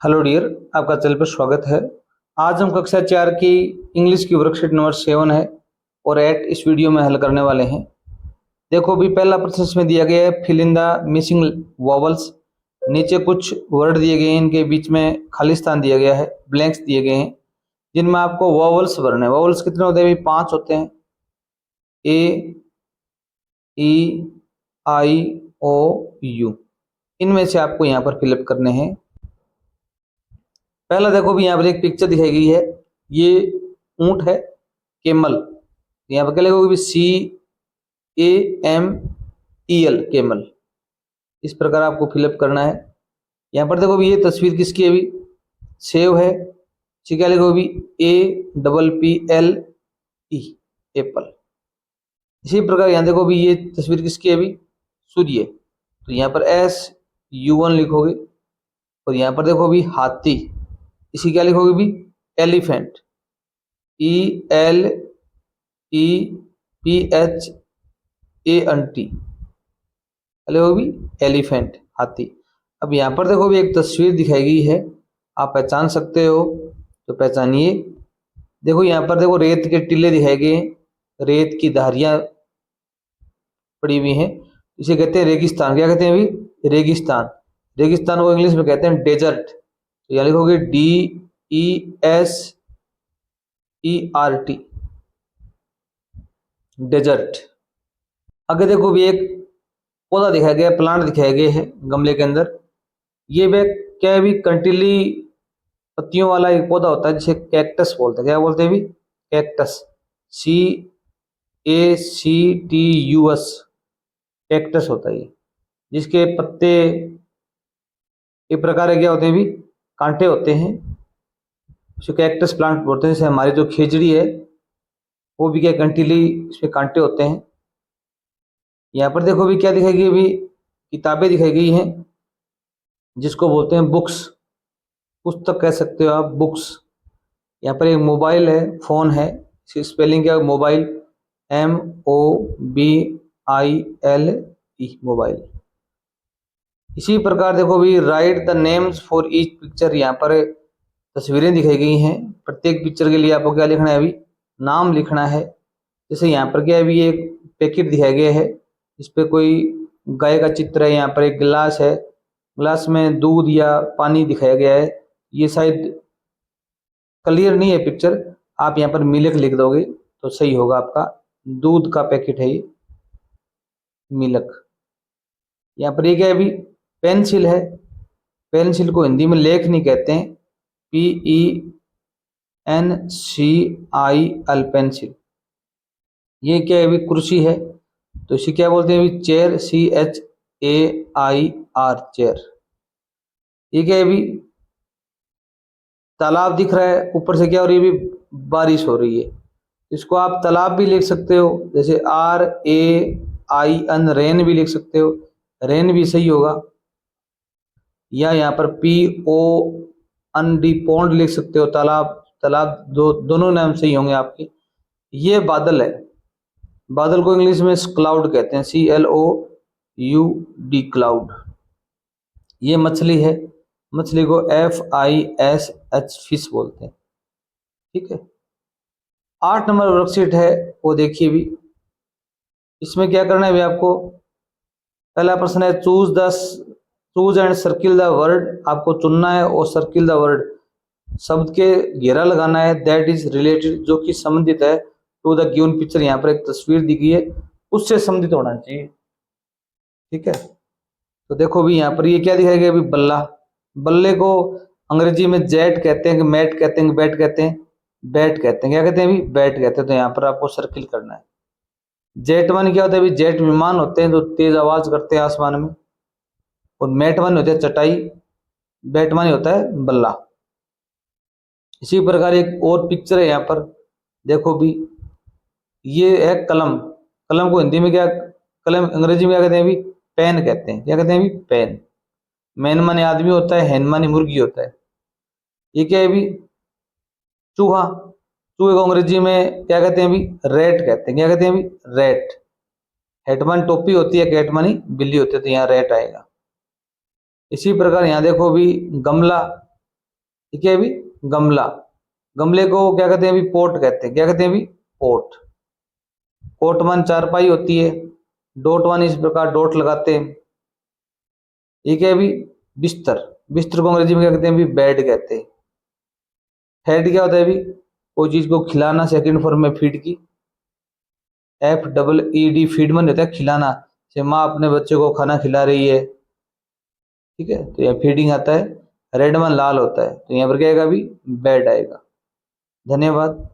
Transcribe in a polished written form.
Hello dear, आपका channel पर स्वागत है। आज हम कक्षा 4 की इंग्लिश की वर्कशीट नंबर 7 है और 8 इस वीडियो में हल करने वाले हैं। देखो भी पहला प्रश्न इसमें दिया गया है, fill in the missing vowels. नीचे कुछ वर्ड दिए गए हैं, इनके बीच में खाली स्थान दिया गया है, ब्लैंक्स दिए गए हैं जिनमें आपको वॉवल्स भरने हैं। वॉवल्स कितने होते हैं? 5 होते हैं। ए, ई, आई, ओ, यू। इनमें से आपको यहाँ पर फिलअप करने हैं। पहला देखो भी यहाँ पर एक पिक्चर दिखाई गई है, ये ऊंट है, केमल। यहाँ पर क्या लिखोगे भी? CAMEL, camel. इस प्रकार आपको फिलअप करना है। यहाँ पर देखो भी ये तस्वीर किसकी है? भी सेव है। ठीक, क्या लिखोगे भी? APPLE, Apple. इसी प्रकार यहाँ देखो भी ये तस्वीर किसकी है? भी सूर्य। तो यहाँ पर SU1 लिखोगे। और यहाँ पर देखो भी हाथी, इसी क्या लिखोगे भी? एलिफेंट, ELEPHANT, लिखोगे भी एलिफेंट, हाथी। अब यहाँ पर देखो भी एक तस्वीर दिखाई गई है, आप पहचान सकते हो तो पहचानिए। देखो यहाँ पर देखो रेत के टीले दिखाए गए हैं, रेत की धारियां पड़ी हुई हैं। इसे कहते हैं रेगिस्तान। क्या कहते हैं अभी? रेगिस्तान। रेगिस्तान को इंग्लिश में कहते हैं डेजर्ट। तो यहाँ लिखोगे DESERT, डेजर्ट। आगे देखो भी एक पौधा दिखाया गया, प्लांट दिखाया गया है गमले के अंदर। ये वे क्या है? भी कंटीली पत्तियों वाला एक पौधा होता है जिसे कैक्टस बोलते हैं। क्या बोलते हैं भी? कैक्टस, CACTUS, कैक्टस होता है ये, जिसके पत्ते एक प्रकार के क्या होते हैं भी? कांटे होते हैं। उसे कैक्टस प्लांट बोलते हैं। जैसे हमारी जो खेजड़ी है वो भी क्या कंटीली, इसमें कांटे होते हैं। यहाँ पर देखो भी क्या दिखाई गई? भी किताबें दिखाई गई हैं जिसको बोलते हैं बुक्स, पुस्तक कह सकते हो आप, बुक्स। यहाँ पर एक मोबाइल है, फोन है। इसकी स्पेलिंग क्या है? Mobile, MOBILE, mobile. इसी प्रकार देखो भी right the names for each picture. यहाँ पर तस्वीरें दिखाई गई हैं, प्रत्येक पिक्चर के लिए आपको क्या लिखना है? अभी नाम लिखना है। जैसे यहाँ पर क्या है? अभी एक पैकेट दिखाया गया है, इस पे कोई गाय का चित्र है। यहाँ पर एक गिलास है, गिलास में दूध या पानी दिखाया गया है। ये शायद क्लियर नहीं है पिक्चर, आप यहाँ पर मिल्क लिख दोगे तो सही होगा आपका। दूध का पैकेट है ये, मिल्क। यहाँ पर ये क्या है? अभी पेंसिल है। पेंसिल को हिंदी में लेख नहीं कहते हैं, PENCIL, पेंसिल। ये क्या है? अभी कुर्सी है, तो इसे क्या बोलते हैं? अभी चेयर, CHAIR, चेयर। ये क्या है? अभी तालाब दिख रहा है, ऊपर से क्या हो रही है? अभी बारिश हो रही है। इसको आप तालाब भी लिख सकते हो, जैसे RAIN, रेन भी लिख सकते हो, रेन भी सही होगा। या यहाँ पर POND, पौंड लिख सकते हो, तालाब। तालाब दोनों नाम सही होंगे आपके। ये बादल है, बादल को इंग्लिश में क्लाउड कहते हैं, CLOUD, क्लाउड। ये मछली है, मछली को FISH, फिश बोलते हैं। ठीक है। 8 नंबर वर्कशीट है, वो देखिए भी। इसमें क्या करना है भी आपको? पहला प्रश्न है choose and circle the word. आपको चुनना है और सर्किल द वर्ड, शब्द के घेरा लगाना है, दैट इज रिलेटेड, जो कि संबंधित है, टू द गिवन पिक्चर। यहाँ पर एक तस्वीर दी गई है, उससे संबंधित होना चाहिए। ठीक है। तो देखो भी यहाँ पर ये क्या दिखाया गया? अभी बल्ला। बल्ले को अंग्रेजी में जेट कहते हैं, कि मैट कहते हैं, कि बैट कहते हैं, बैट कहते हैं। क्या कहते हैं? अभी बैट कहते हैं। तो यहाँ पर आपको सर्किल करना है। जेट वन क्या होता है? अभी जेट विमान होते हैं जो तेज आवाज करते हैं आसमान में। और मैट वन होते हैं चटाई, बैट वन होता है बल्ला। इसी प्रकार एक और पिक्चर है यहाँ पर, देखो भी। ये है कलम। कलम को हिंदी में क्या, कलम अंग्रेजी में क्या कहते हैं? अभी पेन कहते हैं। क्या कहते हैं? अभी पेन। मैन माने आदमी होता है, हैन माने मुर्गी होता है। ये क्या है? अभी चूहा। चूहे को अंग्रेजी में क्या कहते हैं? अभी रेट कहते हैं। क्या कहते हैं? अभी रेट। हेटमैन टोपी होती है, कैटमनी बिल्ली होती है, तो यहाँ रेट आएगा। इसी प्रकार यहाँ देखो भी गमला। ठीक है अभी। गमला, गमले को क्या कहते हैं अभी? पोट कहते हैं। क्या कहते हैं अभी? पोट। कोट वन चारपाई होती है, डॉट वन इस प्रकार डॉट लगाते हैं। ठीक है अभी। बिस्तर, बिस्तर को अंग्रेजी में क्या कहते हैं अभी? बेड कहते हैं। हेड क्या होता है अभी? कोई चीज को खिलाना, सेकंड फॉर्म में फीड की, FEED, फीड मन होता है खिलाना, जैसे माँ अपने बच्चे को खाना खिला रही है, ठीक है, तो यहाँ फीडिंग आता है। रेड मन लाल होता है, तो यहाँ पर क्या आएगा अभी? बेड आएगा। धन्यवाद।